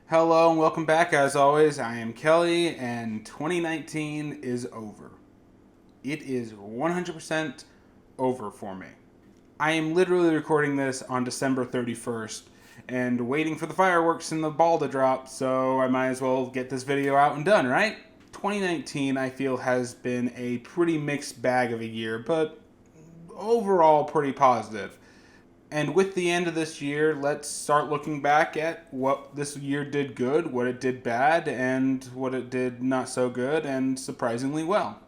Hello and welcome back. As always, I am Kelly, and 2019 is over. It is 100% over for me. I am literally recording this on December 31st and waiting for the fireworks and the ball to drop, so I might as well get this video out and done, right? 2019, I feel, has been a pretty mixed bag of a year, but overall pretty positive. And with the end of this year, let's start looking back at what this year did good, what it did bad, and what it did not so good, and surprisingly well.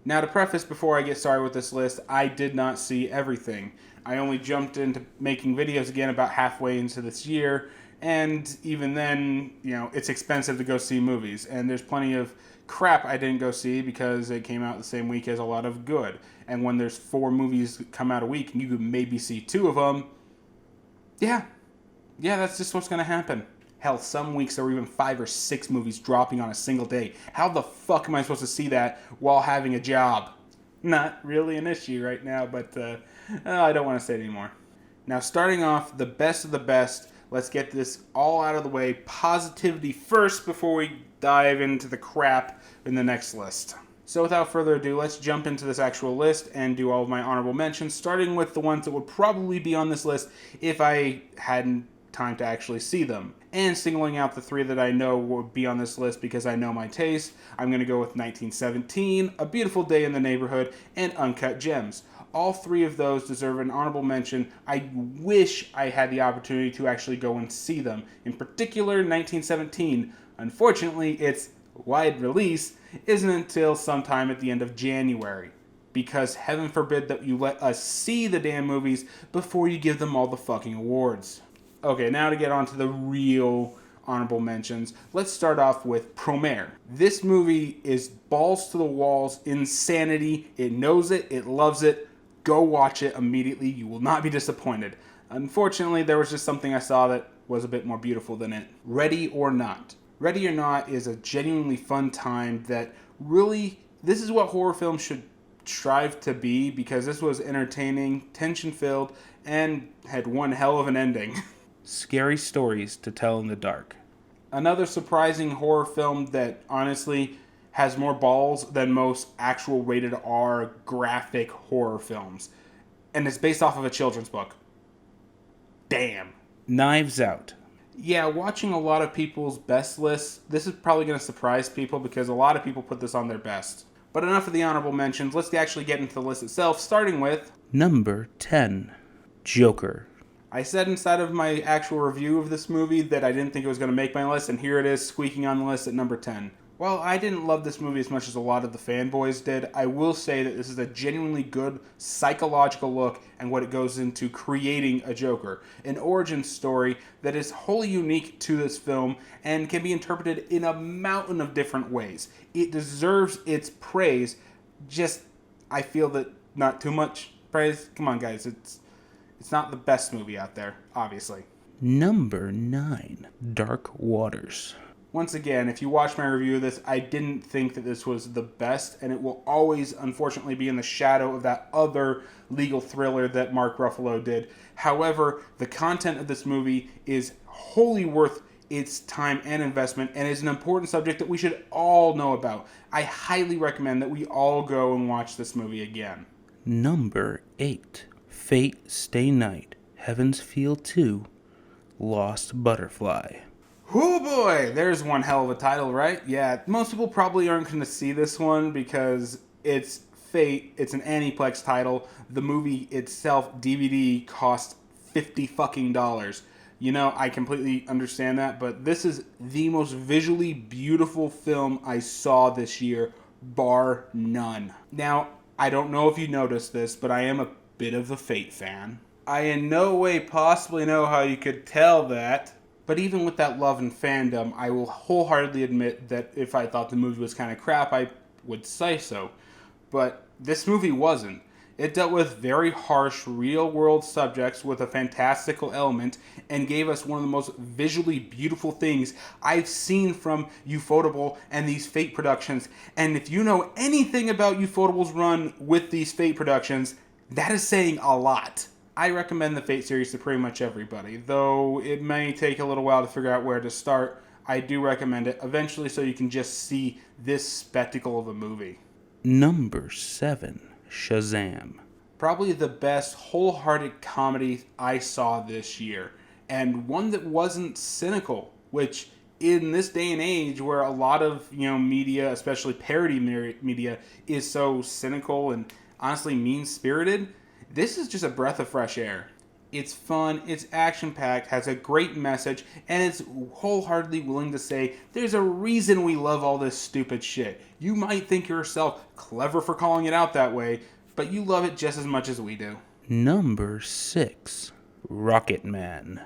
Now, to preface before I get started with this list, I did not see everything. I only jumped into making videos again about halfway into this year, and even then, it's expensive to go see movies, and there's plenty of crap I didn't go see because it came out the same week as a lot of good. And when there's 4 movies that come out a week and you could maybe see 2 of them, yeah, that's just what's going to happen. Hell, some weeks there were even 5 or 6 movies dropping on a single day. How the fuck am I supposed to see that while having a job? Not really an issue right now, but I don't want to say it anymore. Now, starting off, the best of the best, let's get this all out of the way. Positivity first before we dive into the crap in the next list. So without further ado, let's jump into this actual list and do all of my honorable mentions, starting with the ones that would probably be on this list if I hadn't time to actually see them. And singling out the 3 that I know would be on this list because I know my taste, I'm going to go with 1917, A Beautiful Day in the Neighborhood, and Uncut Gems. All 3 of those deserve an honorable mention. I wish I had the opportunity to actually go and see them. In particular, 1917. Unfortunately, its wide release isn't until sometime at the end of January. Because heaven forbid that you let us see the damn movies before you give them all the fucking awards. Okay, now to get on to the real honorable mentions. Let's start off with Promare. This movie is balls to the walls insanity. It knows it. It loves it. Go watch it immediately. You will not be disappointed. Unfortunately, there was just something I saw that was a bit more beautiful than it. Ready or Not. Ready or Not is a genuinely fun time that really, this is what horror films should strive to be, because this was entertaining, tension-filled, and had one hell of an ending. Scary stories to tell in the dark. Another surprising horror film that honestly has more balls than most actual rated R graphic horror films. And it's based off of a children's book. Damn. Knives Out. Yeah, watching a lot of people's best lists, this is probably going to surprise people because a lot of people put this on their best. But enough of the honorable mentions, let's actually get into the list itself, starting with number 10, Joker. I said inside of my actual review of this movie that I didn't think it was going to make my list, and here it is squeaking on the list at number 10. While I didn't love this movie as much as a lot of the fanboys did, I will say that this is a genuinely good psychological look and what it goes into creating a Joker. An origin story that is wholly unique to this film and can be interpreted in a mountain of different ways. It deserves its praise, just I feel that not too much praise. Come on guys, it's not the best movie out there, obviously. Number 9, Dark Waters. Once again, if you watch my review of this, I didn't think that this was the best, and it will always, unfortunately, be in the shadow of that other legal thriller that Mark Ruffalo did. However, the content of this movie is wholly worth its time and investment, and is an important subject that we should all know about. I highly recommend that we all go and watch this movie again. Number 8, Fate Stay Night, Heaven's Feel 2, Lost Butterfly. Oh boy, there's one hell of a title, right? Yeah, most people probably aren't going to see this one because it's Fate, it's an Aniplex title. The movie itself, DVD, cost $50 fucking dollars. I completely understand that, but this is the most visually beautiful film I saw this year, bar none. Now, I don't know if you noticed this, but I am a bit of a Fate fan. I in no way possibly know how you could tell that. But even with that love and fandom, I will wholeheartedly admit that if I thought the movie was kind of crap, I would say so. But this movie wasn't. It dealt with very harsh, real-world subjects with a fantastical element and gave us one of the most visually beautiful things I've seen from Ufotable and these Fate productions. And if you know anything about Ufotable's run with these Fate productions, that is saying a lot. I recommend the Fate series to pretty much everybody, though it may take a little while to figure out where to start. I do recommend it eventually so you can just see this spectacle of a movie. Number 7, Shazam. Probably the best wholehearted comedy I saw this year, and one that wasn't cynical, which in this day and age where a lot of media, especially parody media, is so cynical and honestly mean-spirited, this is just a breath of fresh air. It's fun, it's action-packed, has a great message, and it's wholeheartedly willing to say, there's a reason we love all this stupid shit. You might think yourself clever for calling it out that way, but you love it just as much as we do. Number 6, Rocketman.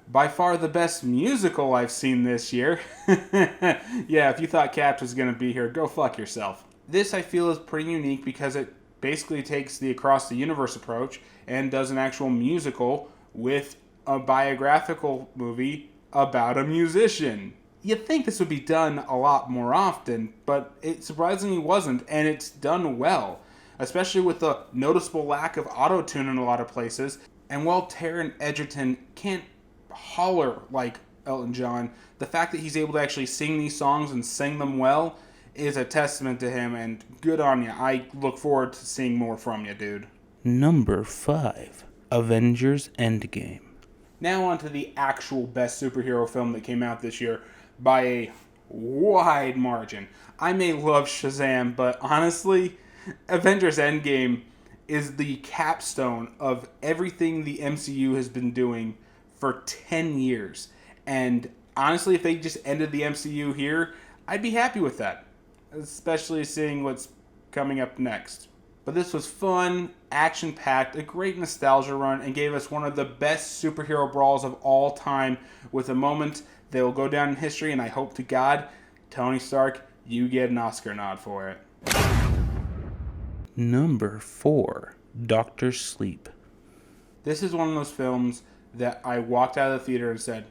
By far the best musical I've seen this year. Yeah, if you thought Caps was going to be here, go fuck yourself. This I feel is pretty unique because it basically takes the across the universe approach and does an actual musical with a biographical movie about a musician. You'd think this would be done a lot more often, but it surprisingly wasn't, and it's done well, especially with the noticeable lack of auto-tune in a lot of places. And while Taron Egerton can't holler like Elton John, the fact that he's able to actually sing these songs and sing them well is a testament to him, and good on you. I look forward to seeing more from you, dude. Number 5, Avengers Endgame. Now on to the actual best superhero film that came out this year by a wide margin. I may love Shazam, but honestly, Avengers Endgame is the capstone of everything the MCU has been doing for 10 years. And honestly, if they just ended the MCU here, I'd be happy with that, especially seeing what's coming up next. But this was fun, action-packed, a great nostalgia run, and gave us one of the best superhero brawls of all time, with a moment that will go down in history, and I hope to God, Tony Stark, you get an Oscar nod for it. Number 4, Doctor Sleep. This is one of those films that I walked out of the theater and said,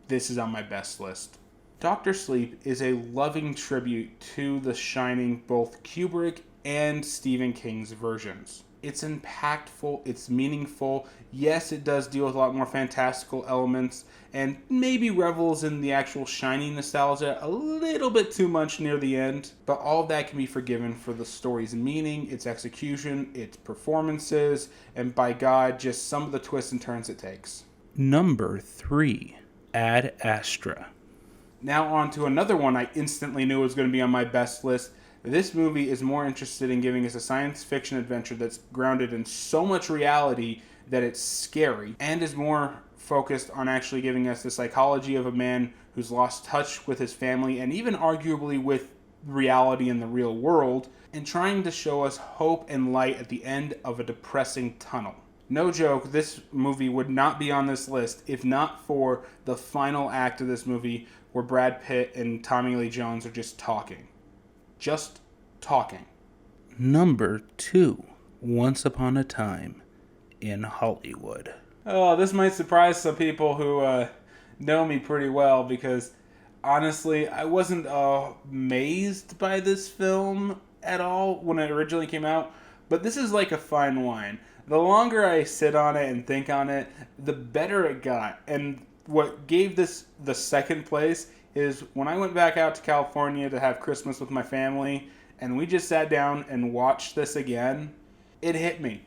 this is on my best list. Doctor Sleep is a loving tribute to The Shining, both Kubrick and Stephen King's versions. It's impactful, it's meaningful. Yes, it does deal with a lot more fantastical elements and maybe revels in the actual Shining nostalgia a little bit too much near the end, but all of that can be forgiven for the story's meaning, its execution, its performances, and by God, just some of the twists and turns it takes. Number 3, Ad Astra. Now on to another one I instantly knew was going to be on my best list. This movie is more interested in giving us a science fiction adventure that's grounded in so much reality that it's scary, and is more focused on actually giving us the psychology of a man who's lost touch with his family and even arguably with reality in the real world, and trying to show us hope and light at the end of a depressing tunnel. No joke, this movie would not be on this list if not for the final act of this movie where Brad Pitt and Tommy Lee Jones are just talking. Just talking. Number 2, Once Upon a Time in Hollywood. Oh, this might surprise some people who know me pretty well, because honestly, I wasn't amazed by this film at all when it originally came out, but this is like a fine wine. The longer I sit on it and think on it, the better it got. And what gave this the second place is when I went back out to California to have Christmas with my family, and we just sat down and watched this again, it hit me.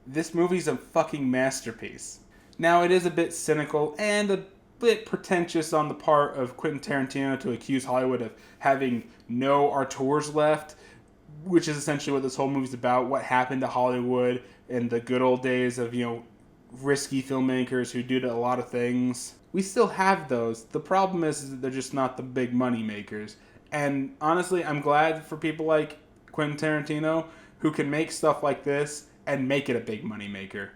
This movie's a fucking masterpiece. Now, it is a bit cynical and a bit pretentious on the part of Quentin Tarantino to accuse Hollywood of having no auteurs left, which is essentially what this whole movie's about. What happened to Hollywood in the good old days of, risky filmmakers who did a lot of things. We still have those. The problem is that they're just not the big money makers. And honestly, I'm glad for people like Quentin Tarantino who can make stuff like this and make it a big money maker.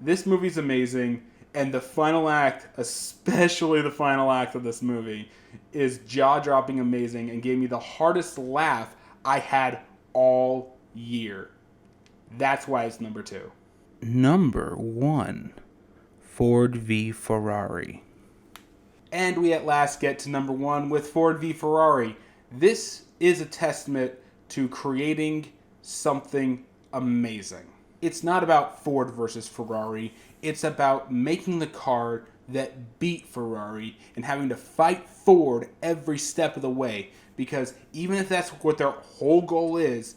This movie's amazing, and the final act, especially the final act of this movie, is jaw-dropping amazing and gave me the hardest laugh I had all year. That's why it's number 2. Number 1, Ford v Ferrari. And we at last get to number 1 with Ford v Ferrari. This is a testament to creating something amazing. It's not about Ford versus Ferrari. It's about making the car that beat Ferrari and having to fight Ford every step of the way. Because even if that's what their whole goal is,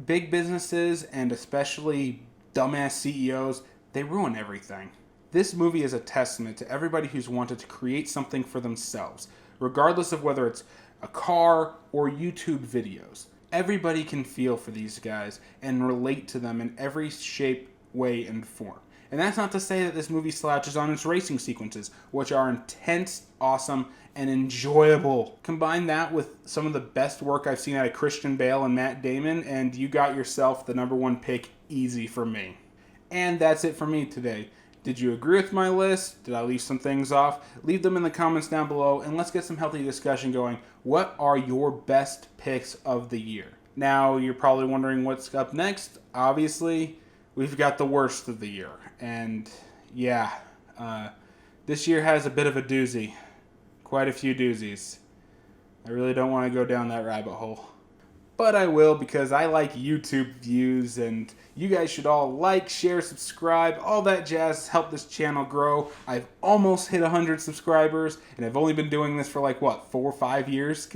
big businesses and especially dumbass CEOs, they ruin everything. This movie is a testament to everybody who's wanted to create something for themselves, regardless of whether it's a car or YouTube videos. Everybody can feel for these guys and relate to them in every shape, way, and form. And that's not to say that this movie slouches on its racing sequences, which are intense, awesome, and enjoyable. Combine that with some of the best work I've seen out of Christian Bale and Matt Damon, and you got yourself the number one pick easy for me. And that's it for me today. Did you agree with my list? Did I leave some things off? Leave them in the comments down below, and let's get some healthy discussion going. What are your best picks of the year? Now, you're probably wondering what's up next. Obviously, we've got the worst of the year. And yeah, this year has a bit of a doozy. Quite a few doozies. I really don't want to go down that rabbit hole. But I will, because I like YouTube views, and you guys should all like, share, subscribe, all that jazz help this channel grow. I've almost hit 100 subscribers, and I've only been doing this for 4 or 5 years,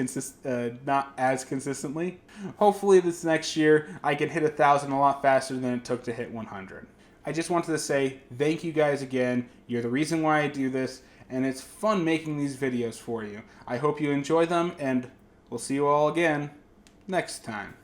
not as consistently. Hopefully this next year I can hit 1,000 a lot faster than it took to hit 100. I just wanted to say thank you guys again. You're the reason why I do this, and it's fun making these videos for you. I hope you enjoy them, and we'll see you all again next time.